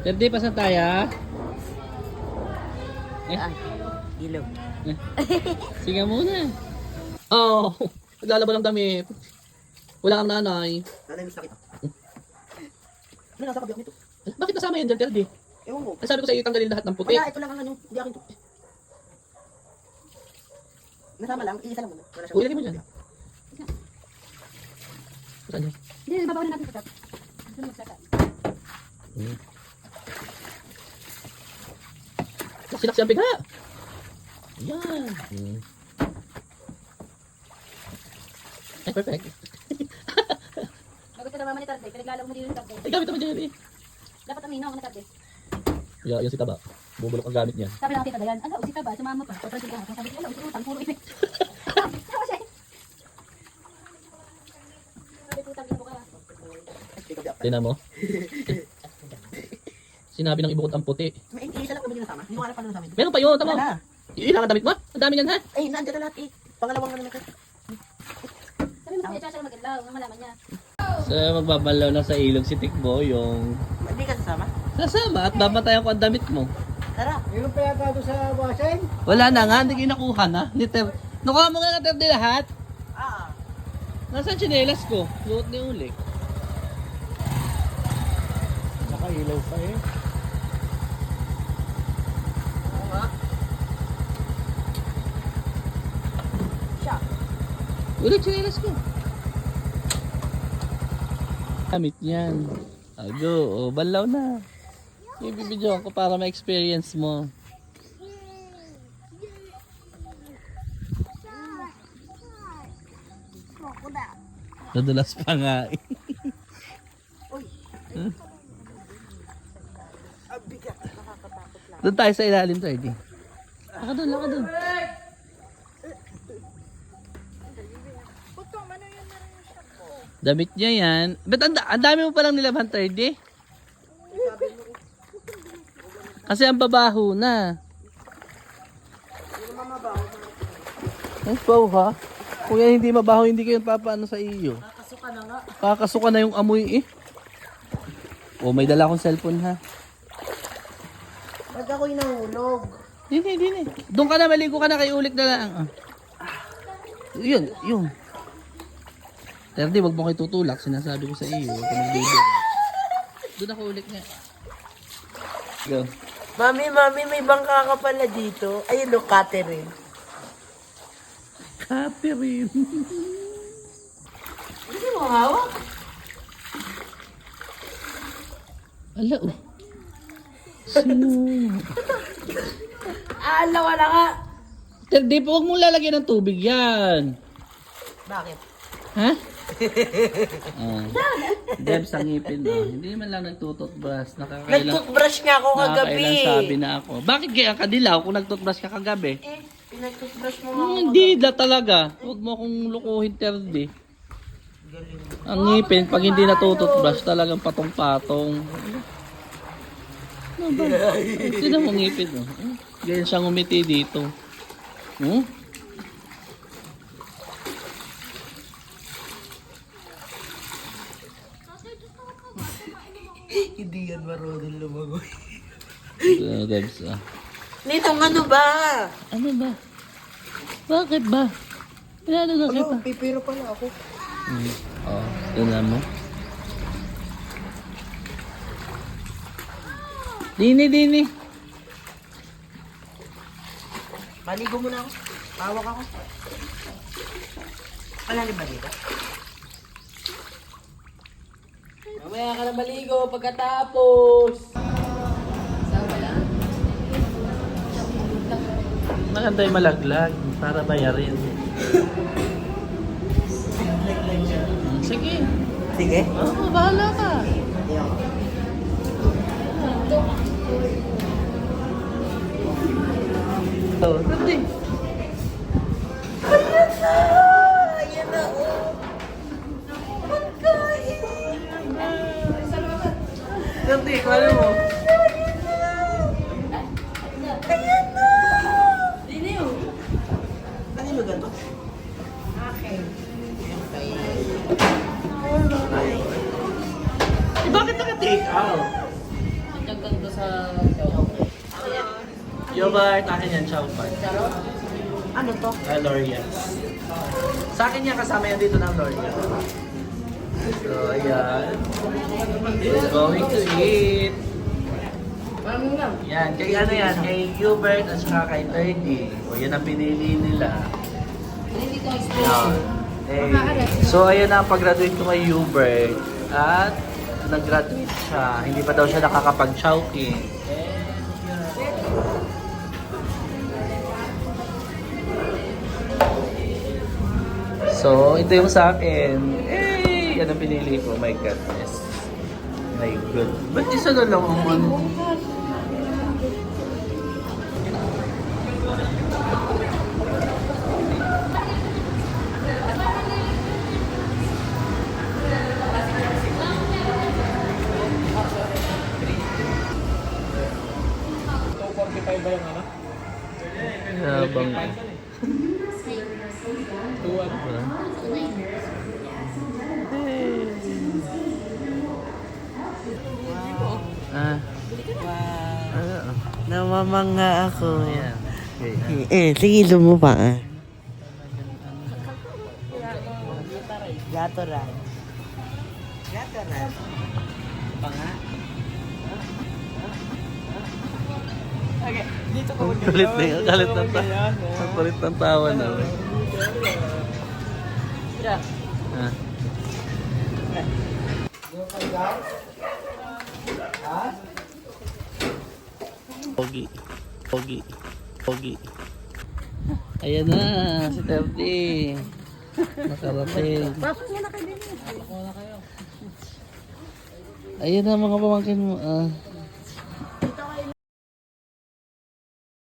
Pwede pa sa tayo. Ilog. Sige muna. Oh, naglalaba ng damit. Wala kang nanay. Nanay, miss na kita. Ano nasa kabiyak nito? Bakit kasama yan dyan, Terdi? Ewan ko. Ang sabi ko sa iyo, tanggalin lahat ng puti. Wala, ito lang ang ano. Hindi akin to. Nasama lang, isa lang muna. Wala siya. Uy, lagay mo dyan. Saan yan? Hindi, babaw na natin sa top. Doon magsaka. Sinaksi ang bigla. Yan. Ay, perfect. Bago ito na mama ni Tarde, pinaglalaw mo din yung Tarde. Ay, gamit naman dyan eh. Dapat amino ako na Tarde. Yan si Taba. Bubulok ang gamit niya. Sabi lang tita Dayan, ala, usita ba? Sumama pa. Papansin ko ako. Sabi ko, ala, utang, puro ipit. Sabi siya. Sabi ko, tangin mo kaya. Tingnan mo. Sinabi ng ibukod ang puti. May isa lang naman din nasama. Hindi ko alam paano nasama. Meron pa yun, tama. Wala. Ilang ang damit mo? Ang dami niyan ha? Ay, nandiyan na lahat eh. Pangalawang ano na ka. Sabi mo, kaya siya mag-ilaw, ang malaman niya. So, magbabalaw na sa ilog si Tikbo yung Hindi ka sasama? sasama at babatayan ko ang damit mo. Tara. Meron pa yata doon sa washing? Wala na nga, hindi kinakuha na. Nakuha mo nga na lahat. Ah. Nasaan tsinelas ko? Luot na yung uli. Nakailaw pa eh. Uli, tsinelas ko. Gamit yan. Ago, balaw na. Ibibidyoan ko para ma-experience mo. Nadulas pa nga eh. Ang bigat. Nakakatakot lang. Doon tayo sa ilalim tayo, di. Laka doon, laka doon. Damit niya yan. Ba't ang dami mo palang nilaban tayo, di? Kasi ang babaho na. Ang baho ha? Kung yan hindi mabaho, hindi kayo papaano sa iyo. Nakasuka na nga. Kakasuka na yung amoy eh. Oh, may dala akong cellphone ha. Pag ako'y nahulog. Dini, dini. Doon ka na, maligo ka na, kay ulik na lang. Yun, yun. Terdi, wag mo kayo tutulak. Sinasabi ko sa iyo. Huwag ka magbibo. Doon ako ulik nga. Go. Mami, may bangka ka pala dito. Ayun, look, Catherine. Catherine. Hindi mo hawak? Ala, oh. Sino? Ala, wala ka. Terdi, huwag mong lalagyan ng tubig yan. Bakit? Ha? Deb sa ngipin no. Hindi man lang nagtututbrush. Nag-toothbrush nga ako kagabi. Nakakailang sabi na ako. Bakit kaya ka dilaw kung nagtutbrush ka kagabi? Eh, pinag-toothbrush mo nga ako. Hindi na talaga. Huwag mo akong lukuhin, Terdi. Ang ngipin, pag hindi natututbrush, talagang patong-patong. Ano ba? Tignan mo ngipin. No? Ganyan siyang umiti dito. Hmm? Hindi yan marunong lumagoy. Debs, Nitong ano ba? Ano ba? Bakit ba? Ilalo na kita. Ano, pipiro pala ako. Oh, tingnan mo. Dini. Maligo muna ako. Hawak ako. Malalim ba dito? Mamaya ka na maligo pagkatapos. Maganda yung malaglag para bayarin. Sige. Sige. Oo, bahala ka. Oh, hindi. Ayan na, oh. Pagkain. Hindi, kala mo. Ayan na. Kanino ganito? Eh, bakit naka-take out? Hanggang sa Yogurt, akin yan, chow pan. Ano to? L'Oreal. Sa akin yan, kasama yan dito ng L'Oreal. So, ayan. We're going to eat. Yan, kay ano yan, kay Hubert at saka kay Ferdy. O yan ang pinili nila. Yan. So, ayan na ang pag-graduate ko kay Hubert. At nag-graduate siya. Hindi pa daw siya nakakapag-chowking. So, ito yung sa akin. Eh, yan ang pinili ko. My goodness. My God. Ba't isa na lang ang ano? Habang... Ah. Wow. Namamanga ako. Ayan. Okay. Sige, lumupa ah. Gatorade. Gatorade. Pa nga. Okay, dito ko Kulit na yun. Galit ng tawa. Ang kulit ng tawa na. Ah. Pogi. Pogi. Pogi. Ayan na, si Terdy. Nakarating. Pasok mo na kayo din. Ayan na mga pamangkin mo.